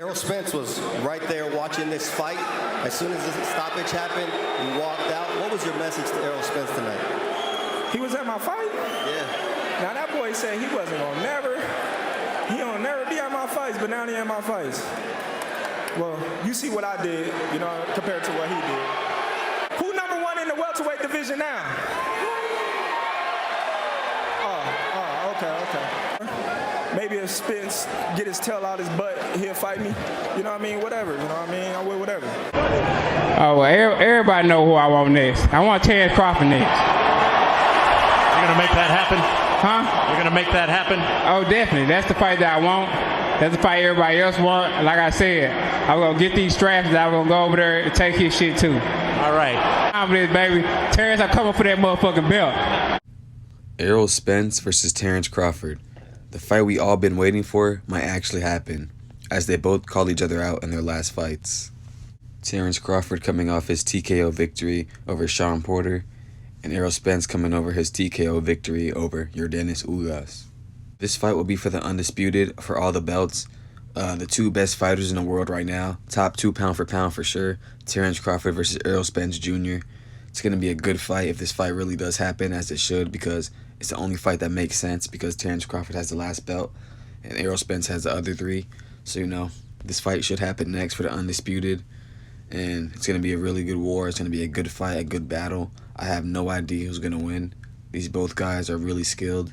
Errol Spence was right there watching this fight. As soon as the stoppage happened, he walked out. What was your message to Errol Spence tonight? He was at my fight? Yeah. Now that boy said he wasn't gonna never be at my fights, but now he at my fights. Well, you see what I did, compared to what he did. Who number one in the welterweight division now? Okay. Maybe if Spence get his tail out his butt, he'll fight me. You know what I mean? Whatever. You know what I mean? I will whatever. Oh, well, everybody know who I want next. I want Terence Crawford next. You're going to make that happen? Huh? You're going to make that happen? Oh, definitely. That's the fight that I want. That's the fight everybody else want. Like I said, I'm going to get these straps and I'm going to go over there and take his shit too. All right. I'm this, baby. Terence, I'm coming for that motherfucking belt. Errol Spence versus Terence Crawford. The fight we all been waiting for might actually happen, as they both called each other out in their last fights. Terence Crawford coming off his TKO victory over Sean Porter, and Errol Spence coming over his TKO victory over Yordenis Ugas. This fight will be for the undisputed, for all the belts. The two best fighters in the world right now, top two pound for pound for sure, Terence Crawford versus Errol Spence Jr. It's going to be a good fight if this fight really does happen, as it should, because it's the only fight that makes sense, because Terence Crawford has the last belt and Errol Spence has the other three. So, this fight should happen next for the undisputed, and it's going to be a really good war. It's going to be a good fight, a good battle. I have no idea who's going to win. These both guys are really skilled,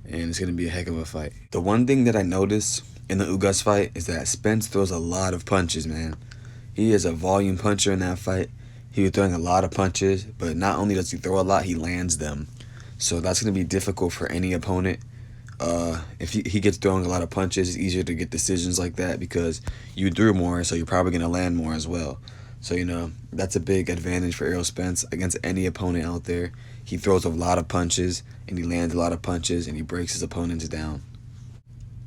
and it's going to be a heck of a fight. The one thing that I noticed in the Ugas fight is that Spence throws a lot of punches, man. He is a volume puncher in that fight. He was throwing a lot of punches, but not only does he throw a lot, he lands them. So that's going to be difficult for any opponent. If he gets throwing a lot of punches, it's easier to get decisions like that because you threw more, so you're probably going to land more as well. So, that's a big advantage for Errol Spence against any opponent out there. He throws a lot of punches, and he lands a lot of punches, and he breaks his opponents down.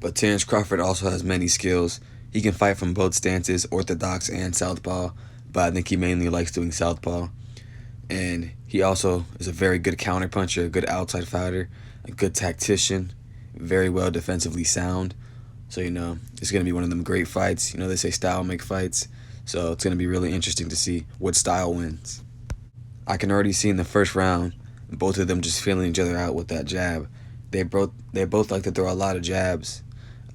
But Terence Crawford also has many skills. He can fight from both stances, orthodox and southpaw, but I think he mainly likes doing southpaw. And he also is a very good counterpuncher, a good outside fighter, a good tactician, very well defensively sound. So, it's going to be one of them great fights. They say style make fights. So it's going to be really interesting to see what style wins. I can already see in the first round, both of them just feeling each other out with that jab. They both like to throw a lot of jabs.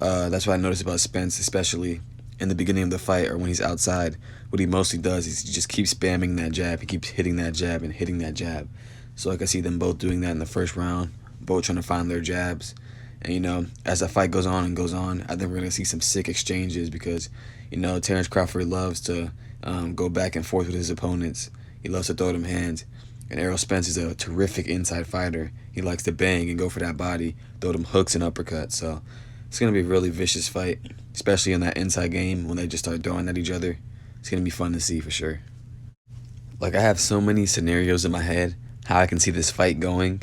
That's what I noticed about Spence, especially in the beginning of the fight or when he's outside. What he mostly does is he just keeps spamming that jab. He keeps hitting that jab and hitting that jab. So I can see them both doing that in the first round, both trying to find their jabs. And, as the fight goes on, I think we're going to see some sick exchanges because, Terence Crawford loves to go back and forth with his opponents. He loves to throw them hands. And Errol Spence is a terrific inside fighter. He likes to bang and go for that body, throw them hooks and uppercuts. So it's going to be a really vicious fight, especially in that inside game when they just start throwing at each other. It's going to be fun to see for sure. I have so many scenarios in my head how I can see this fight going.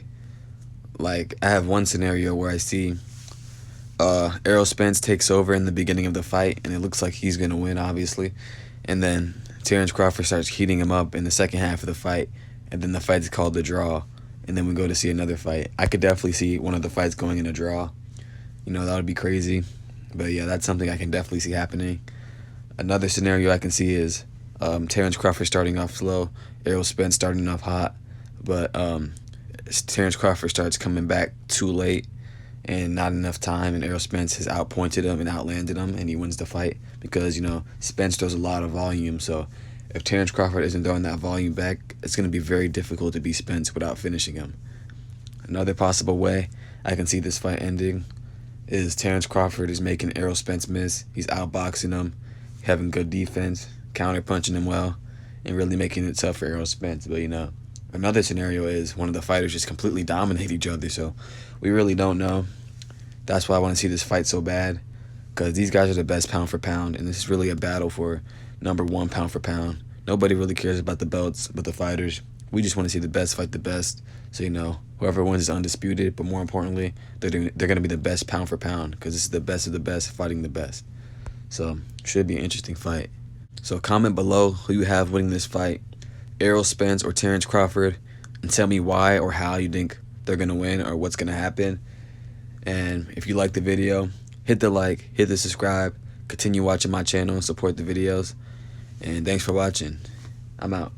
I have one scenario where I see Errol Spence takes over in the beginning of the fight, and it looks like he's going to win, obviously. And then Terence Crawford starts heating him up in the second half of the fight, and then the fight's called a draw. And then we go to see another fight. I could definitely see one of the fights going in a draw. That would be crazy. But yeah, that's something I can definitely see happening. Another scenario I can see is Terence Crawford starting off slow, Errol Spence starting off hot, but Terence Crawford starts coming back too late and not enough time, and Errol Spence has outpointed him and outlanded him, and he wins the fight because, Spence throws a lot of volume. So if Terence Crawford isn't throwing that volume back, it's going to be very difficult to beat Spence without finishing him. Another possible way I can see this fight ending is Terence Crawford is making Errol Spence miss. He's outboxing him, having good defense, counter-punching him well, and really making it tough for Errol Spence. But, another scenario is one of the fighters just completely dominate each other, so we really don't know. That's why I want to see this fight so bad, because these guys are the best pound for pound, and this is really a battle for number one pound for pound. Nobody really cares about the belts but the fighters. We just want to see the best fight the best. So, whoever wins is undisputed, but more importantly, they're going to be the best pound for pound, because this is the best of the best fighting the best. So, should be an interesting fight. So, comment below who you have winning this fight, Errol Spence or Terence Crawford, and tell me why or how you think they're going to win or what's going to happen. And if you like the video, hit the like, hit the subscribe, Continue watching my channel and support the videos. And thanks for watching. I'm out.